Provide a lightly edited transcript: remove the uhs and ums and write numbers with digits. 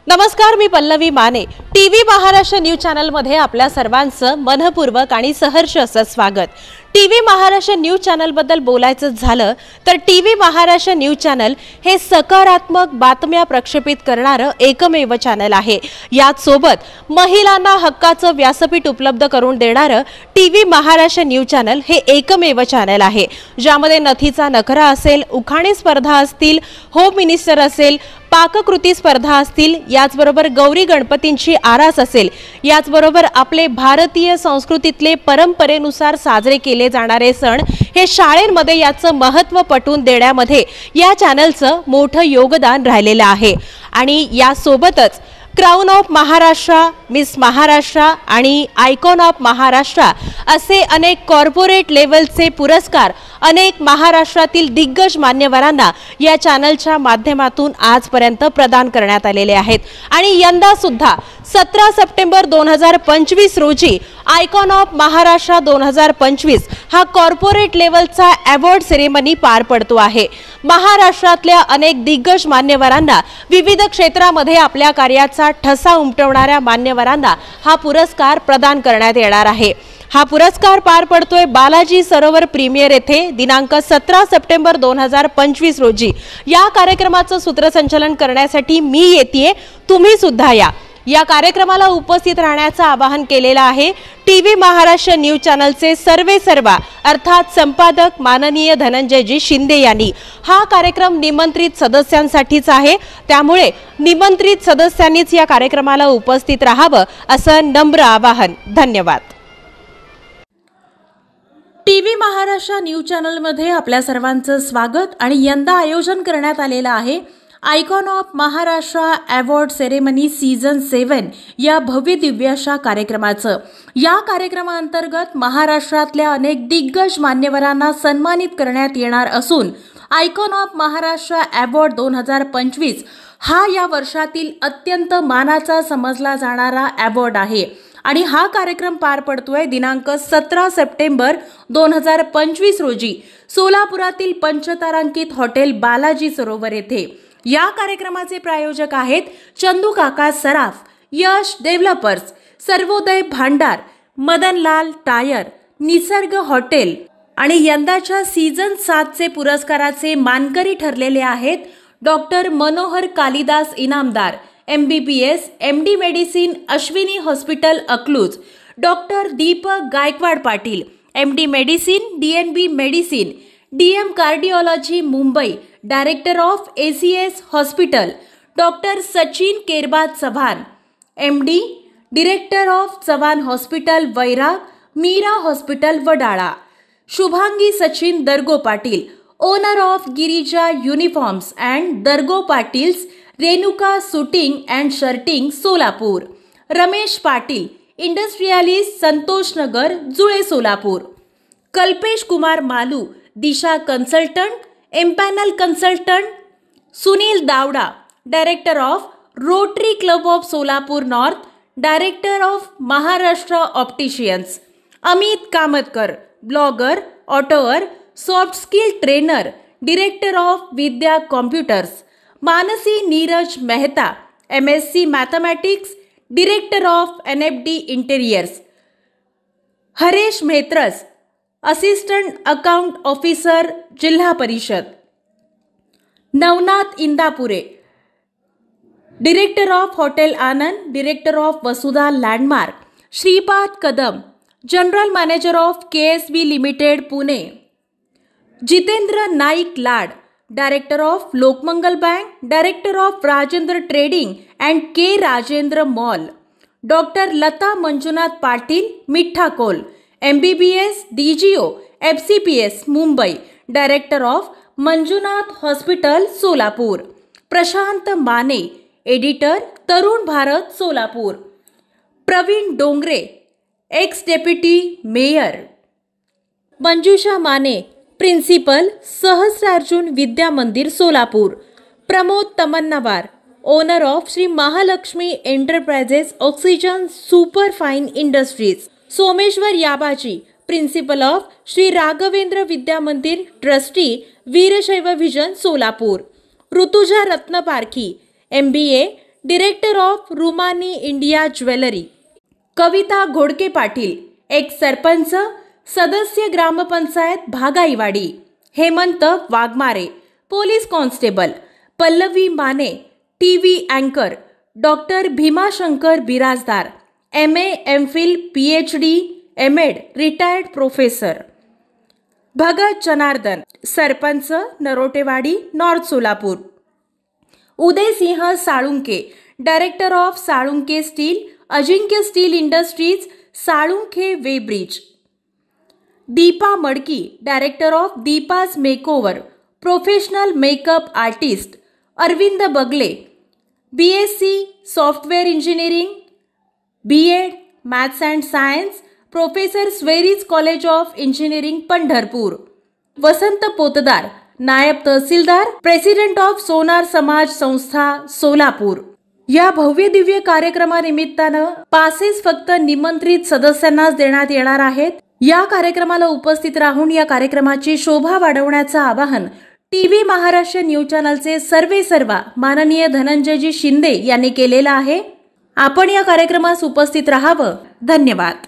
नमस्कार, मी Pallavi Mane. TV Maharashtra news channel मध्ये आपल्या सर्वांचं मनपूर्वक आणि सहर्ष असं स्वागत. टीव्ही महाराष्ट्र न्यूज चॅनल बद्दल बोलायचं झालं तर टीव्ही महाराष्ट्र न्यूज चॅनल हे सकारात्मक बातम्या प्रक्षेपित करणारं एकमेव चॅनल आहे. याच सोबत महिलांना हक्काचं व्यासपीठ उपलब्ध करून देणारं टीव्ही महाराष्ट्र न्यूज चॅनल हे एकमेव चॅनल आहे, ज्यामध्ये नथीचा नखरा असेल, उखाणी स्पर्धा असतील, होम मिनिस्टर असेल, पाककृती स्पर्धा असतील, याचबरोबर गौरी गणपतींची आरास असेल, याचबरोबर आपले भारतीय संस्कृतीतले परंपरेनुसार साजरे केले जाणारे सण हे शाळेमध्ये याचं महत्त्व पटवून देण्यामध्ये या चॅनलचं मोठं योगदान राहिलेलं आहे. आणि यासोबतच crown of Maharashtra, miss Maharashtra आणि आयकॉन ऑफ महाराष्ट्र असे अनेक कॉर्पोरेट लेवलचे पुरस्कार अनेक महाराष्ट्रातील दिग्गज मान्यवरांना या चॅनलच्या माध्यमातून आजपर्यंत प्रदान करण्यात आलेले आहेत. आणि यंदा सुद्धा 17 सप्टेंबर 2025 रोजी आयकॉन ऑफ महाराष्ट्र 2025 हा कॉर्पोरेट लेवलचा अवॉर्ड सेरेमनी पार पडतो आहे. महाराष्ट्रातल्या अनेक दिग्गज मान्यवरांना, विविध क्षेत्रामध्ये आपल्या कार्याचा ठसा उमटवणाऱ्या मान्यवरांना हा पुरस्कार प्रदान करण्यात येणार आहे. हा पुरस्कार पार पडतोय बालाजी सरोवर प्रीमियर येथे दिनांक 17 सप्टेंबर 2025 रोजी. या कार्यक्रमाचं सूत्रसंचालन करण्यासाठी मी येतेय, तुम्ही सुद्धा या. या कार्यक्रमाला उपस्थित राहण्याचं आवाहन केलेलं आहे टीव्ही महाराष्ट्र न्यूज चॅनलचे सर्वेसर्वा अर्थात संपादक माननीय धनंजयजी शिंदे यांनी. हा कार्यक्रम निमंत्रित सदस्यांसाठीच आहे, त्यामुळे निमंत्रित सदस्यांनीच या कार्यक्रमाला उपस्थित राहावं असं नम्र आवाहन. धन्यवाद. टीव्ही महाराष्ट्र न्यूज चॅनलमध्ये आपल्या सर्वांचं स्वागत. आणि यंदा आयोजन करण्यात आलेलं आहे icon of Maharashtra award ceremony season 7 या भव्य दिव्य अशा कार्यक्रमाचं. या कार्यक्रमाअंतर्गत महाराष्ट्रातल्या अनेक दिग्गज मान्यवरांना सन्मानित करण्यात येणार असून आयकॉन ऑफ महाराष्ट्र अवॉर्ड 2025 हा या वर्षातील अत्यंत मानाचा समजला जाणारा अवॉर्ड आहे. आणि हा कार्यक्रम पार पडतोय दिनांक 17 सप्टेंबर 2025 रोजी सोलापुरातील पंचतारांकित हॉटेल बालाजी सरोवर येथे. या कार्यक्रमाचे प्रायोजक आहेत चंदू काका सराफ, यश डेव्हलपर्स, सर्वोदय भांडार, मदनलाल टायर, निसर्ग हॉटेल. आणि यंदाच्या सीझन 7 चे पुरस्काराचे मानकरी ठरलेले आहेत doctor Manohar Kalidas Inamdar, MBBS MD medicine Ashwini hospital Akluj, doctor Deepak Gaikwad Patil MD medicine DNB medicine, DM cardiology Mumbai, director of ACS hospital, doctor Sachin Kerbad Chavan MD, director of Chavan hospital Vairag, Meera hospital Wadala, Shubhangi Sachin Dargo Patil, owner of Girija uniforms and Dargo Patil's, Renuka shooting and shirting Solapur, Ramesh Patil industrialist Santosh Nagar Jule Solapur, Kalpesh Kumar Malu Disha consultant empanel consultant, Sunil Davda director of rotary club of Solapur north, director of Maharashtra opticians, Amit Kamatkar blogger, author, soft skill trainer, director of Vidya computers, Mansi Neeraj Mehta MSc mathematics, director of NFD interiors, Haresh Mehtras assistant account officer Zilla Parishad, Navnath Indapure director of hotel Anand, director of Vasudha landmark, Shripad Kadam general manager of KSB limited Pune, Jitendra Naik Lad director of Lokmangal bank, director of Rajendra trading and K Rajendra mall, doctor Lata Manjunath Patil Mithakol MBBS DGO FCPS Mumbai, director of Manjunath hospital Solapur, Prashant Mane editor Tarun Bharat Solapur, Pravin Dongre ex deputy mayor, Manjusha Mane principal Sahasrarjun Vidya Mandir Solapur, Pramod Tamannawar owner of Shri Mahalakshmi enterprises oxygen super fine industries, Someshwar Yabaji principal of Shri Raghavendra Vidya Mandir trustee Veershaiv vision Solapur, Rutuja Ratnaparkhi MBA director of Rumani India jewellery, Kavita Ghodke Patil, एक सरपंच, सदस्य Grampanchayat Bhagaiwadi, Hemant Waghmare, police constable, Pallavi Mane, TV अँकर, doctor Bhimashankar Birajdar, MA, MPhil, PhD, MEd, retired professor, Bhagat Janardan, sarpanch, Narotewadi, north Solapur, Udaysinh Salunke, director of Salunke steel, Ajinkya steel industries, Salunkhe way bridge, Deepa Madki, director of Deepa's makeover, professional makeup artist, Arvind Bagle, BSc software engineering, B.Ed maths and science, professor SVERI's college of engineering Pandharpur, Vasant Potdar, naib tahsildar, president of सोनार समाज संस्था सोलापूर. या भव्य Divya कार्यक्रमानिमित्तानं passes फक्त निमंत्रित सदस्यांनाच देण्यात येणार आहेत. या कार्यक्रमाला उपस्थित राहून या कार्यक्रमाची शोभा वाढवण्याचं आवाहन टीव्ही महाराष्ट्र न्यूज चॅनलचे सर्वेसर्वा माननीय धनंजयजी शिंदे यांनी केलेलं आहे. आपण या कार्यक्रमास उपस्थित राहावं. धन्यवाद.